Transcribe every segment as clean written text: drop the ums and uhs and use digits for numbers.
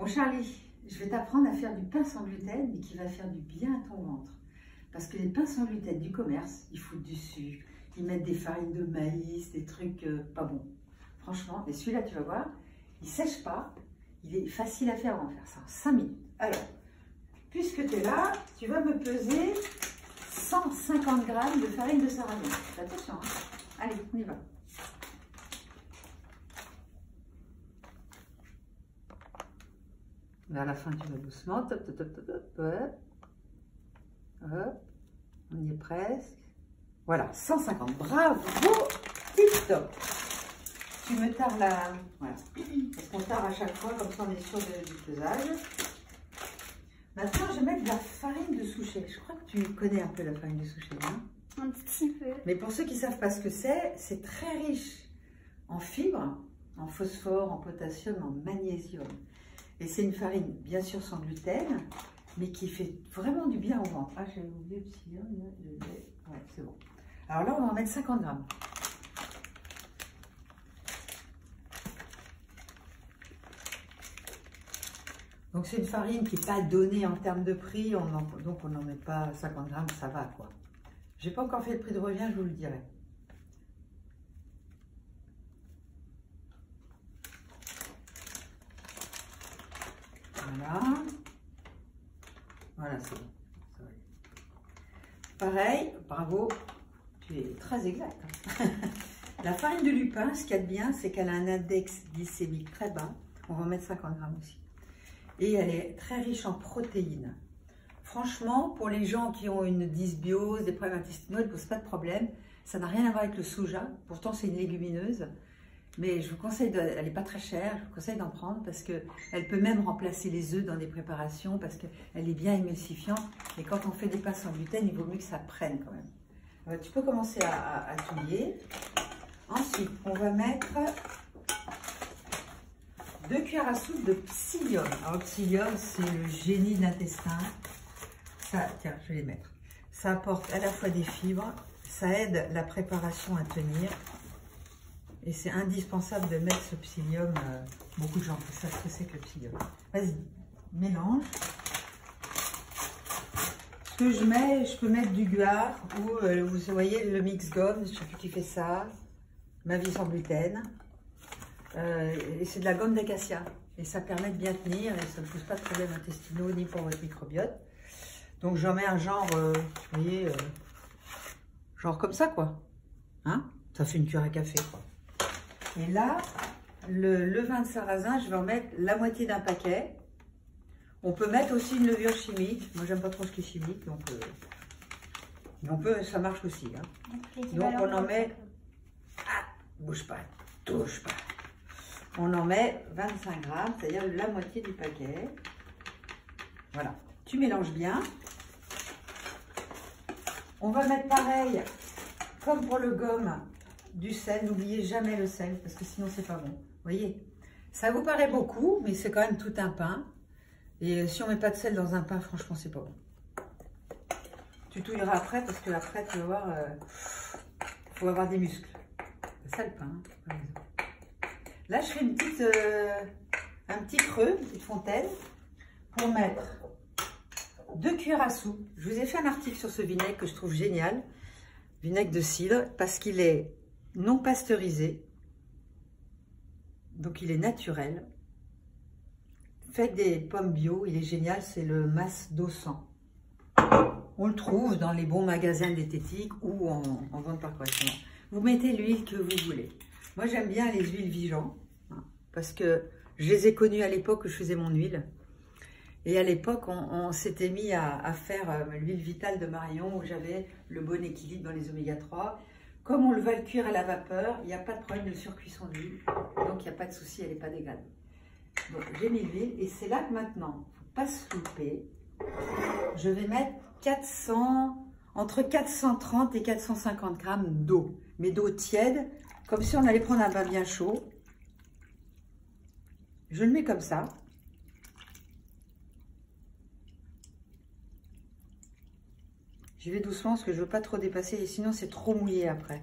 Bon Charlie, je vais t'apprendre à faire du pain sans gluten, mais qui va faire du bien à ton ventre. Parce que les pains sans gluten du commerce, ils foutent du sucre, ils mettent des farines de maïs, des trucs pas bons. Franchement, et celui-là, tu vas voir, il ne sèche pas, il est facile à faire, on va faire ça en 5 minutes. Alors, puisque tu es là, tu vas me peser 150 g de farine de sarrasin. Fais attention, hein. Allez, on y va. Vers la fin, tu vas doucement. Top, top, top, top, top, hop. Hop. On y est presque. Voilà, 150. Bravo, tip top. Tu me tares la... Voilà. Parce qu'on tare à chaque fois, comme ça on est sûr du pesage. Maintenant, je vais mettre de la farine de souchet. Je crois que tu connais un peu la farine de souchet, hein? Un petit peu. Mais pour ceux qui ne savent pas ce que c'est très riche en fibres, en phosphore, en potassium, en magnésium. Et c'est une farine, bien sûr, sans gluten, mais qui fait vraiment du bien au ventre. Ah, j'avais oublié le psyllium, ouais, c'est bon. Alors là, on va en mettre 50 grammes. Donc c'est une farine qui n'est pas donnée en termes de prix, donc on n'en met pas 50 grammes, ça va quoi. J'ai pas encore fait le prix de revient, je vous le dirai. Voilà. Voilà, c'est bon. Pareil, bravo, tu es très exact. La farine de lupin, ce qu'il y a de bien, c'est qu'elle a un index glycémique très bas. On va en mettre 50 grammes aussi. Et elle est très riche en protéines. Franchement, pour les gens qui ont une dysbiose, des problèmes intestinaux, elle ne pose pas de problème. Ça n'a rien à voir avec le soja. Pourtant, c'est une légumineuse. Mais je vous conseille, elle n'est pas très chère, je vous conseille d'en prendre parce qu'elle peut même remplacer les œufs dans des préparations parce qu'elle est bien émulsifiante. Et quand on fait des pains sans gluten, il vaut mieux que ça prenne quand même. Tu peux commencer à touiller. Ensuite, on va mettre 2 cuillères à soupe de psyllium. Alors, le psyllium, c'est le génie de l'intestin. Ça, tiens, je vais les mettre. Ça apporte à la fois des fibres, ça aide la préparation à tenir. Et c'est indispensable de mettre ce psyllium. Beaucoup de gens savent ce que c'est que le psyllium. Vas-y, mélange. Ce que je mets, je peux mettre du guar ou vous voyez le mix gomme, je sais plus qui fait ça. Ma vie sans gluten. Et c'est de la gomme d'acacia. Et ça permet de bien tenir et ça ne pose pas de problèmes intestinaux ni pour votre microbiote. Donc j'en mets un genre, vous voyez, genre comme ça quoi. Hein? Ça fait une cuillère à café quoi. Et là, le levain de sarrasin, je vais en mettre la moitié d'un paquet. On peut mettre aussi une levure chimique. Moi, j'aime pas trop ce qui est chimique, donc ça marche aussi. Hein. Donc, on en met... Ah, bouge pas, touche pas. On en met 25 grammes, c'est-à-dire la moitié du paquet. Voilà. Tu mélanges bien. On va mettre pareil, comme pour le gomme, du sel. N'oubliez jamais le sel, parce que sinon, c'est pas bon. Vous voyez, ça vous paraît beaucoup, mais c'est quand même tout un pain. Et si on met pas de sel dans un pain, franchement, c'est pas bon. Tu touilleras après, parce que après, tu vas voir, faut avoir des muscles. C'est ça le pain. Hein. Là, je fais un petit creux, une petite fontaine, pour mettre 2 cuillères à soupe. Je vous ai fait un article sur ce vinaigre que je trouve génial. Vinaigre de cidre, parce qu'il est non pasteurisé. Donc, il est naturel. Faites des pommes bio, il est génial, c'est le Mas d'Ossan. On le trouve dans les bons magasins diététiques ou en vente par correspondance. Vous mettez l'huile que vous voulez. Moi, j'aime bien les huiles Vigan, hein, parce que je les ai connues à l'époque où je faisais mon huile. Et à l'époque, on s'était mis à faire l'huile vitale de Marion, où j'avais le bon équilibre dans les oméga 3. Comme on le va le cuire à la vapeur, il n'y a pas de problème de surcuisson d'huile. Donc, il n'y a pas de souci, elle n'est pas dégradée. Donc, j'ai mis l'huile et c'est là que maintenant, il ne faut pas se louper. Je vais mettre entre 430 et 450 grammes d'eau. Mais d'eau tiède, comme si on allait prendre un bain bien chaud. Je le mets comme ça. J'y vais doucement parce que je ne veux pas trop dépasser et sinon c'est trop mouillé après.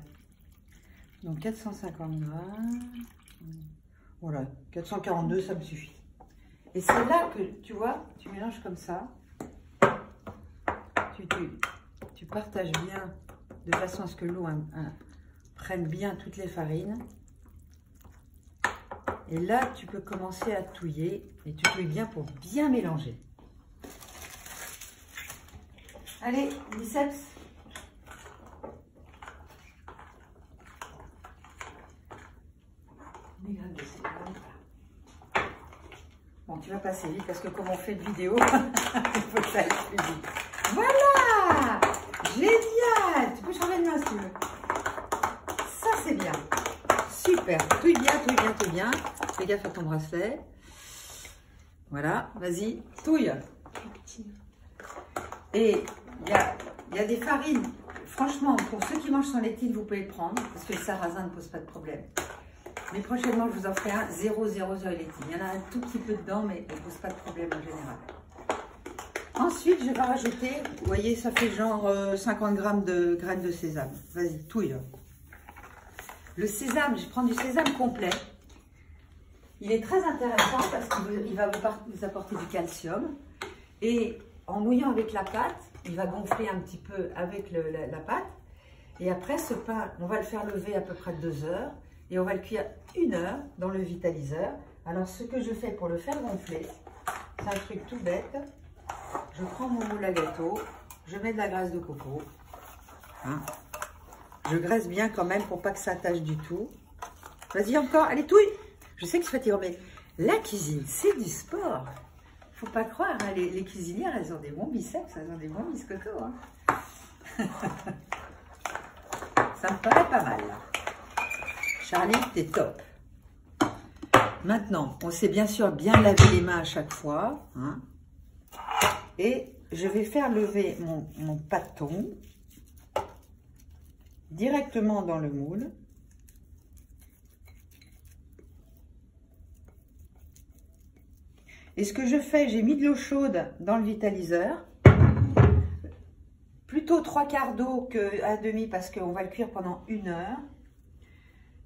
Donc 450 grammes. Voilà, 442, ça me suffit. Et c'est là que, tu vois, tu mélanges comme ça. Tu partages bien de façon à ce que l'eau prenne bien toutes les farines. Et là, tu peux commencer à touiller. Et tu touilles bien pour bien mélanger. Allez, biceps. Bon, tu vas passer vite parce que comme on fait de vidéo, il faut que ça aille plus vite. Voilà! Génial! Tu peux changer de main si tu veux. Ça, c'est bien. Super. Touille bien, touille bien, touille bien. Fais gaffe à ton bracelet. Voilà, vas-y, touille. Et il y a des farines. Franchement, pour ceux qui mangent sans lectine, vous pouvez le prendre parce que le sarrasin ne pose pas de problème. Mais prochainement, je vous en ferai un 0,00 lectine. Il y en a un tout petit peu dedans, mais il ne pose pas de problème en général. Ensuite, je vais rajouter, vous voyez, ça fait genre 50 g de graines de sésame. Vas-y, touille. Le sésame, je prends du sésame complet. Il est très intéressant parce qu'il va vous apporter du calcium. Et en mouillant avec la pâte, il va gonfler un petit peu avec la pâte. Et après, ce pain, on va le faire lever à peu près 2 heures. Et on va le cuire 1 heure dans le vitaliseur. Alors, ce que je fais pour le faire gonfler, c'est un truc tout bête. Je prends mon moule à gâteau, je mets de la graisse de coco. Hein. Je graisse bien quand même pour pas que ça attache du tout. Vas-y encore, allez, touille. Je sais que c'est fatigant, mais la cuisine, c'est du sport. Faut pas croire, hein, les cuisinières, elles ont des bons biceps, elles ont des bons biscottos. Hein. Ça me paraît pas mal, là. Charlie, t'es top. Maintenant, on sait bien sûr bien laver les mains à chaque fois. Hein. Et je vais faire lever mon pâton directement dans le moule. Et ce que je fais, j'ai mis de l'eau chaude dans le vitaliseur. Plutôt 3/4 d'eau qu'à demi parce qu'on va le cuire pendant 1 heure.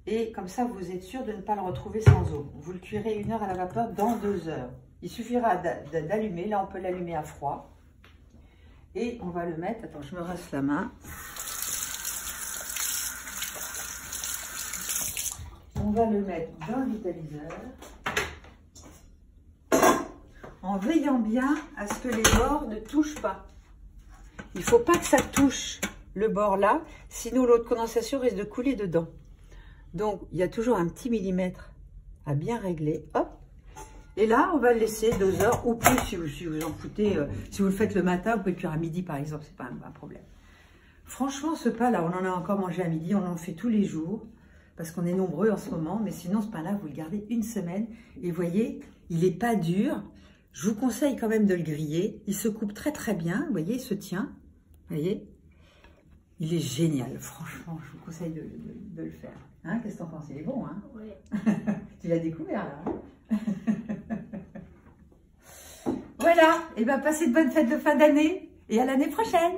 Et comme ça, vous êtes sûr de ne pas le retrouver sans eau. Vous le cuirez 1 heure à la vapeur dans 2 heures. Il suffira d'allumer. Là, on peut l'allumer à froid. Et on va le mettre... Attends, je me rince la main. On va le mettre dans le vitaliseur. En veillant bien à ce que les bords ne touchent pas. Il ne faut pas que ça touche le bord là. Sinon, l'eau de condensation risque de couler dedans. Donc, il y a toujours un petit millimètre à bien régler. Hop. Et là, on va le laisser 2 heures ou plus si vous en foutez. Si vous le faites le matin, vous pouvez le cuire à midi par exemple. C'est pas un problème. Franchement, ce pain-là, on en a encore mangé à midi. On en fait tous les jours parce qu'on est nombreux en ce moment. Mais sinon, ce pain-là, vous le gardez 1 semaine. Et vous voyez, il n'est pas dur. Je vous conseille quand même de le griller. Il se coupe très très bien. Vous voyez, il se tient. Vous voyez, il est génial. Franchement, je vous conseille de le faire. Hein, qu'est-ce que t'en penses? Il est bon, hein? Oui. Tu l'as découvert, là. Hein. Voilà. Et bien, passez de bonnes fêtes de fin d'année et à l'année prochaine.